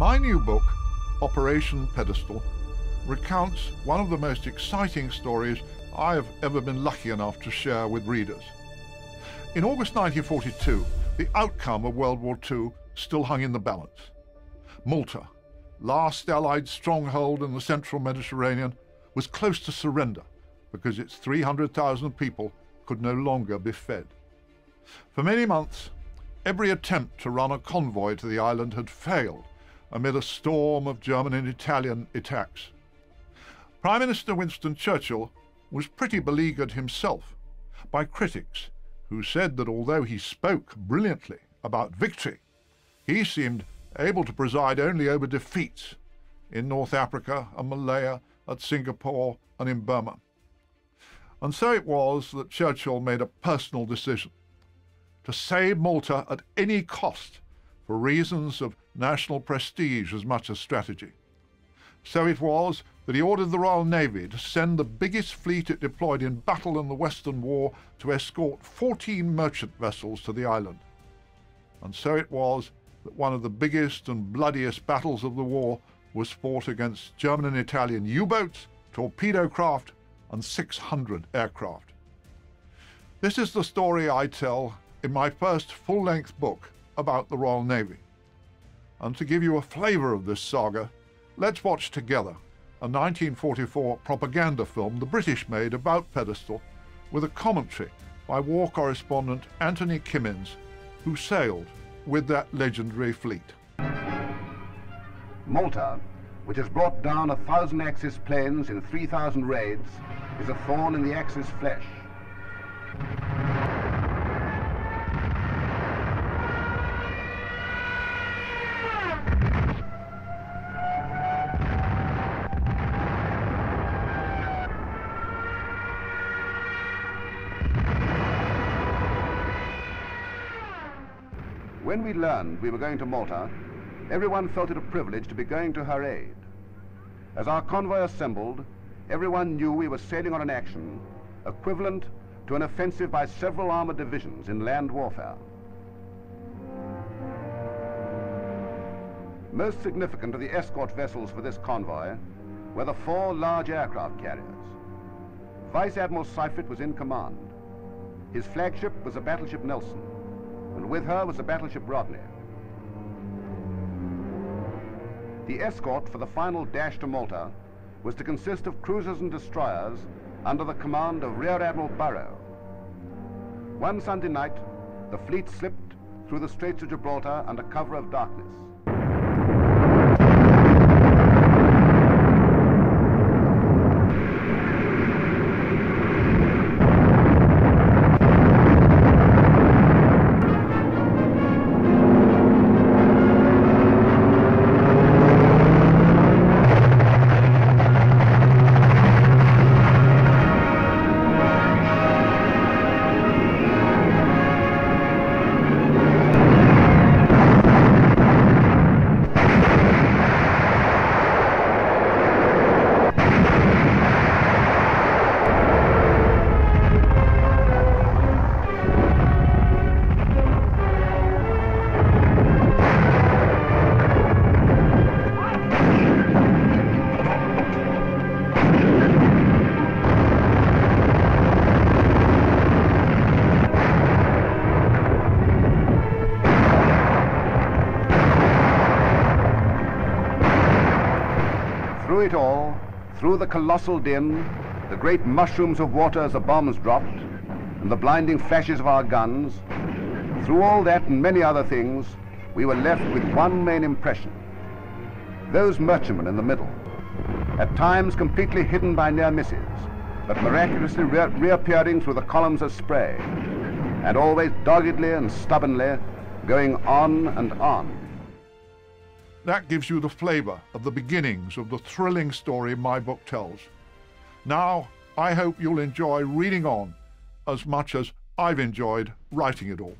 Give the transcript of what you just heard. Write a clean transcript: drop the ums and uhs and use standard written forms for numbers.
My new book, Operation Pedestal, recounts one of the most exciting stories I have ever been lucky enough to share with readers. In August 1942, the outcome of World War II still hung in the balance. Malta, last Allied stronghold in the central Mediterranean, was close to surrender because its 300,000 people could no longer be fed. For many months, every attempt to run a convoy to the island had failed amid a storm of German and Italian attacks. Prime Minister Winston Churchill was pretty beleaguered himself by critics who said that although he spoke brilliantly about victory, he seemed able to preside only over defeats in North Africa and Malaya, at Singapore and in Burma. And so it was that Churchill made a personal decision to save Malta at any cost for reasons of national prestige as much as strategy. So it was that he ordered the Royal Navy to send the biggest fleet it deployed in battle in the Western War to escort 14 merchant vessels to the island. And so it was that one of the biggest and bloodiest battles of the war was fought against German and Italian U-boats, torpedo craft, and 600 aircraft. This is the story I tell in my first full-length book about the Royal Navy. And to give you a flavour of this saga, let's watch together a 1944 propaganda film the British made about Pedestal, with a commentary by war correspondent Anthony Kimmins, who sailed with that legendary fleet. Malta, which has brought down 1,000 Axis planes in 3,000 raids, is a thorn in the Axis flesh. When we learned we were going to Malta, everyone felt it a privilege to be going to her aid. As our convoy assembled, everyone knew we were sailing on an action equivalent to an offensive by several armored divisions in land warfare. Most significant of the escort vessels for this convoy were the 4 large aircraft carriers. Vice Admiral Seifert was in command. His flagship was the battleship Nelson, and with her was the battleship Rodney. The escort for the final dash to Malta was to consist of cruisers and destroyers under the command of Rear Admiral Burrow. One Sunday night, the fleet slipped through the Straits of Gibraltar under cover of darkness. Through it all, through the colossal din, the great mushrooms of water as the bombs dropped, and the blinding flashes of our guns, through all that and many other things, we were left with one main impression. Those merchantmen in the middle, at times completely hidden by near misses, but miraculously reappearing through the columns of spray, and always doggedly and stubbornly going on and on. That gives you the flavour of the beginnings of the thrilling story my book tells. Now, I hope you'll enjoy reading on as much as I've enjoyed writing it all.